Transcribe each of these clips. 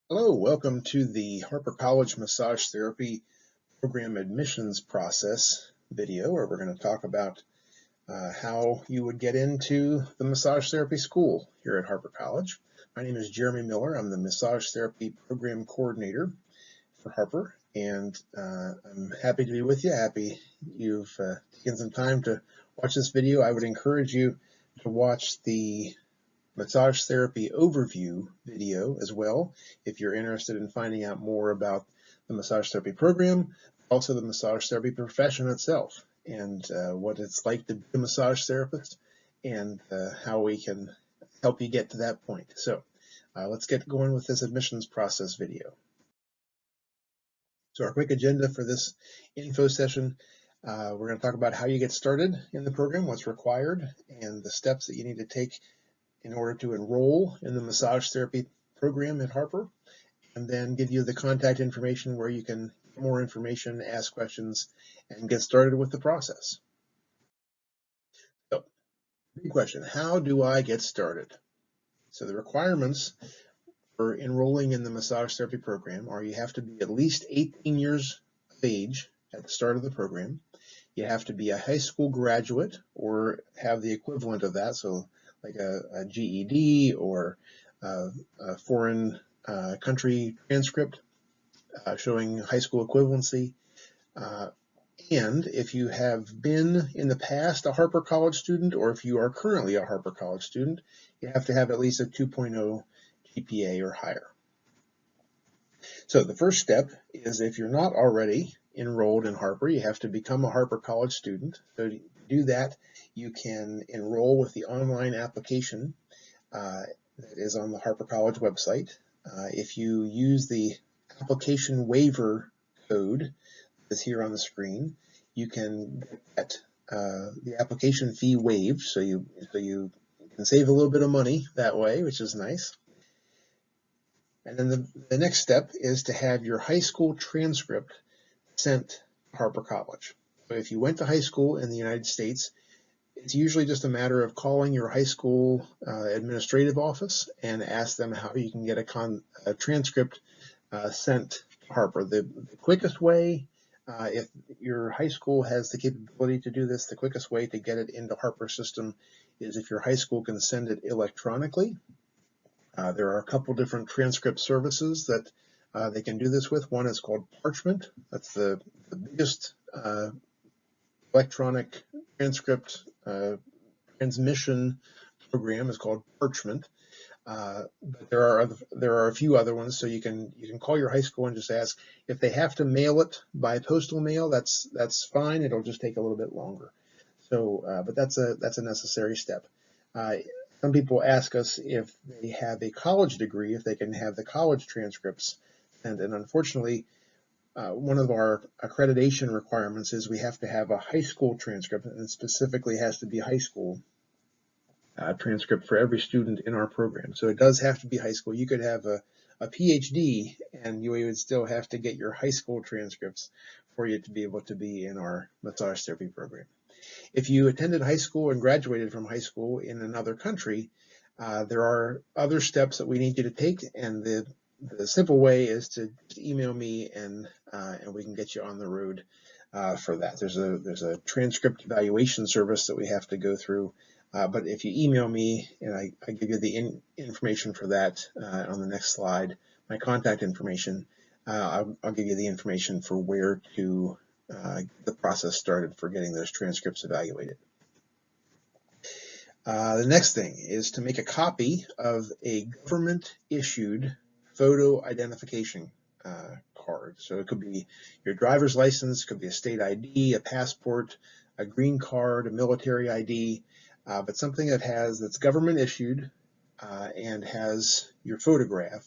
Hello, welcome to the Harper College Massage Therapy Program admissions process video, where we're going to talk about how you would get into the massage therapy school here at Harper College. My name is Jeremy Miller. I'm the Massage Therapy Program Coordinator for Harper, and I'm happy to be with you. Happy you've taken some time to watch this video. I would encourage you to watch the massage therapy overview video as well if you're interested in finding out more about the massage therapy program, also the massage therapy profession itself, and what it's like to be a massage therapist, and how we can help you get to that point. So let's get going with this admissions process video. So our quick agenda for this info session, we're going to talk about how you get started in the program, what's required, and the steps that you need to take in order to enroll in the massage therapy program at Harper, and then give you the contact information where you can get more information, ask questions, and get started with the process. So, big question, how do I get started? So the requirements for enrolling in the massage therapy program are you have to be at least 18 years of age at the start of the program. You have to be a high school graduate or have the equivalent of that, so like a GED or a foreign country transcript showing high school equivalency. And if you have been in the past a Harper College student, or if you are currently a Harper College student, you have to have at least a 2.0 GPA or higher. So the first step is, if you're not already enrolled in Harper, you have to become a Harper College student. So to do that, you can enroll with the online application that is on the Harper College website. If you use the application waiver code that's here on the screen, you can get the application fee waived, so you can save a little bit of money that way, which is nice. And then the next step is to have your high school transcript sent to Harper College. So if you went to high school in the United States, it's usually just a matter of calling your high school administrative office and ask them how you can get a transcript sent to Harper. The quickest way, if your high school has the capability to do this, the quickest way to get it into Harper system is if your high school can send it electronically. There are a couple different transcript services that they can do this with. One is called Parchment. That's the biggest electronic transcript transmission program, is called Parchment. But there are a few other ones, so you can call your high school and just ask if they have to mail it by postal mail. That's fine. It'll just take a little bit longer. So, but that's a necessary step. Some people ask us if they have a college degree, if they can have the college transcripts, and unfortunately, one of our accreditation requirements is we have to have a high school transcript, and it specifically has to be high school transcript for every student in our program. So it does have to be high school. You could have a PhD, and you would still have to get your high school transcripts for you to be able to be in our massage therapy program. If you attended high school and graduated from high school in another country, there are other steps that we need you to take, and the simple way is to email me, and we can get you on the road for that. There's a transcript evaluation service that we have to go through, but if you email me, and I give you the information for that on the next slide, my contact information, I'll give you the information for where to get the process started for getting those transcripts evaluated. The next thing is to make a copy of a government-issued photo identification card. So it could be your driver's license, could be a state ID, a passport, a green card, a military ID, but something that's government issued and has your photograph.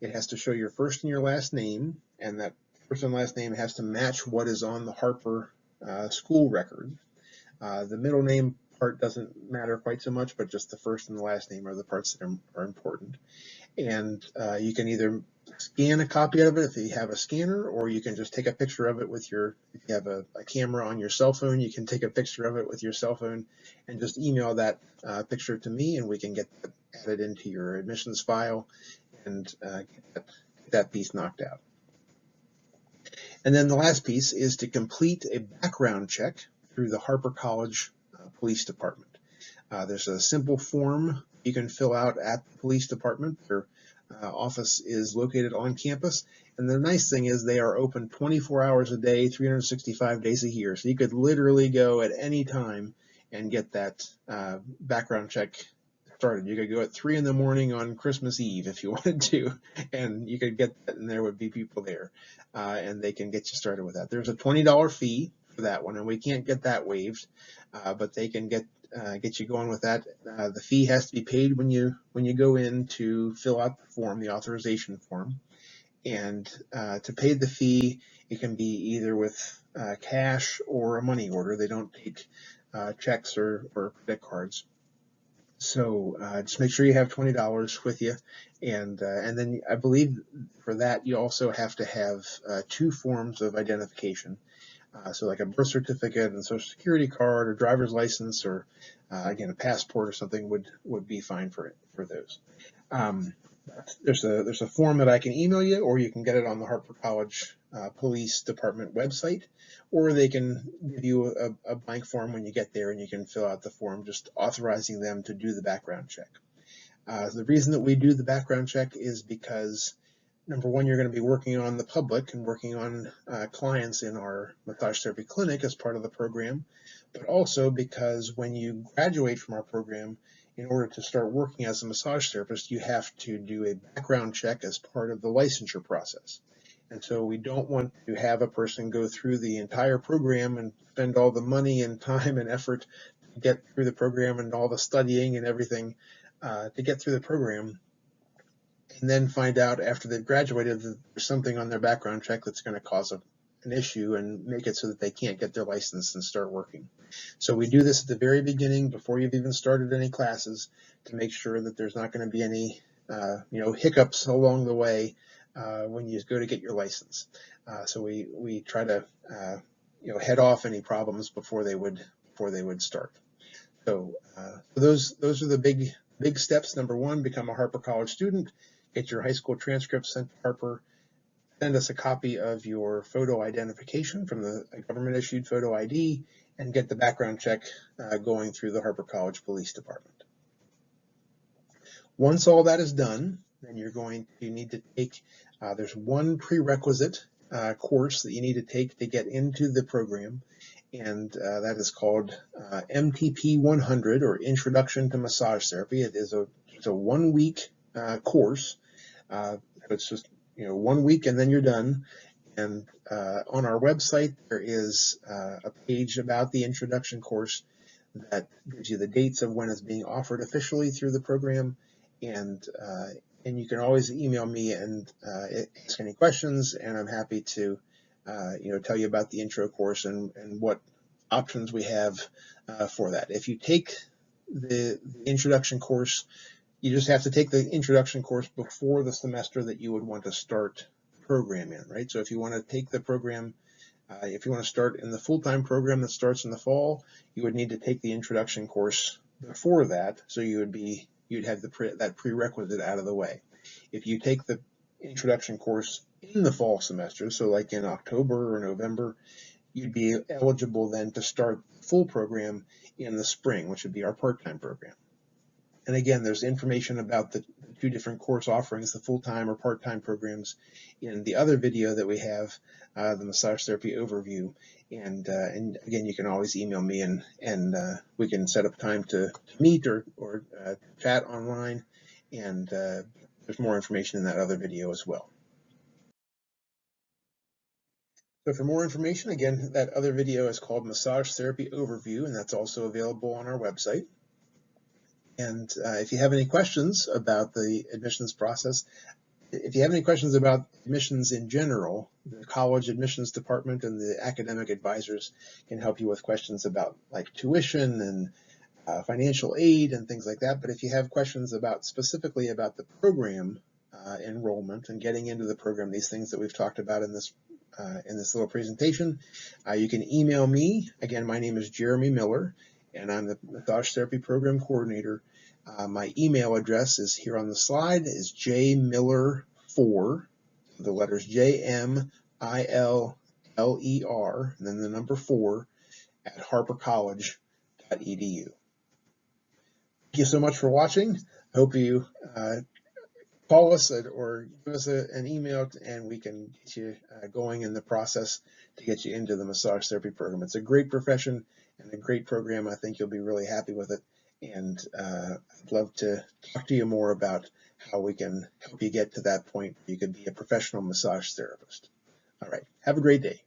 It has to show your first and your last name, and that first and last name has to match what is on the Harper school record. The middle name part doesn't matter quite so much, but just the first and the last name are the parts that are important. And you can either scan a copy of it if you have a scanner, or you can just take a picture of it with if you have a camera on your cell phone, you can take a picture of it with your cell phone and just email that picture to me, and we can get that added into your admissions file and get that that piece knocked out. And then the last piece is to complete a background check through the Harper College Police Department. There's a simple form you can fill out at the police department. Their office is located on campus. And the nice thing is they are open 24 hours a day, 365 days a year. So you could literally go at any time and get that background check started. You could go at 3 in the morning on Christmas Eve if you wanted to, and you could get that, and there would be people there, and they can get you started with that. There's a $20 fee for that one, and we can't get that waived, but they can get you going with that. The fee has to be paid when you go in to fill out the form, the authorization form, and to pay the fee, it can be either with cash or a money order. They don't take checks or credit cards. So just make sure you have $20 with you, and then I believe for that you also have to have 2 forms of identification. So like a birth certificate and social security card or driver's license, or again a passport or something would be fine for those. There's a form that I can email you, or you can get it on the Harper College Police Department website, or they can give you a blank form when you get there, and you can fill out the form just authorizing them to do the background check. The reason that we do the background check is because, number one, you're going to be working on the public and working on clients in our massage therapy clinic as part of the program, but also because when you graduate from our program, in order to start working as a massage therapist, you have to do a background check as part of the licensure process. And so we don't want to have a person go through the entire program and spend all the money and time and effort to get through the program and all the studying and everything to get through the program, and then find out after they've graduated that there's something on their background check that's going to cause an issue and make it so that they can't get their license and start working. So we do this at the very beginning, before you've even started any classes, to make sure that there's not going to be any hiccups along the way when you go to get your license. So we try to head off any problems before they would start. So those are the big steps. Number one, become a Harper College student, get your high school transcript sent to Harper, send us a copy of your photo identification from the government-issued photo ID, and get the background check going through the Harper College Police Department. Once all that is done, then you're going to need to take, there's one prerequisite course that you need to take to get into the program, and that is called MTP 100, or Introduction to Massage Therapy. It's a 1-week course. It's just 1 week and then you're done. And on our website there is a page about the introduction course that gives you the dates of when it's being offered officially through the program, and you can always email me and ask any questions, and I'm happy to tell you about the intro course and what options we have for that. If you take the introduction course, you just have to take the introduction course before the semester that you would want to start the program in, right? So if you want to take the program, if you want to start in the full-time program that starts in the fall, you would need to take the introduction course before that, so you'd have that prerequisite out of the way. If you take the introduction course in the fall semester, so like in October or November, you'd be eligible then to start the full program in the spring, which would be our part-time program. And again, there's information about the 2 different course offerings, the full-time or part-time programs, in the other video that we have, the massage therapy overview. And again, you can always email me, and we can set up time to meet or chat online. And there's more information in that other video as well. So for more information, again, that other video is called Massage Therapy Overview, and that's also available on our website. And if you have any questions about the admissions process, if you have any questions about admissions in general, the college admissions department and the academic advisors can help you with questions about like tuition and financial aid and things like that. But if you have questions specifically about the program enrollment and getting into the program, these things that we've talked about in this little presentation, you can email me. Again, my name is Jeremy Miller, and I'm the Massage Therapy Program Coordinator. My email address is here on the slide, is jmiller4, the letters JMILLER, and then the number 4 at harpercollege.edu. Thank you so much for watching. I hope you call us or give us an email, and we can get you going in the process to get you into the massage therapy program. It's a great profession and a great program. I think you'll be really happy with it, and I'd love to talk to you more about how we can help you get to that point where you could be a professional massage therapist. All right, have a great day.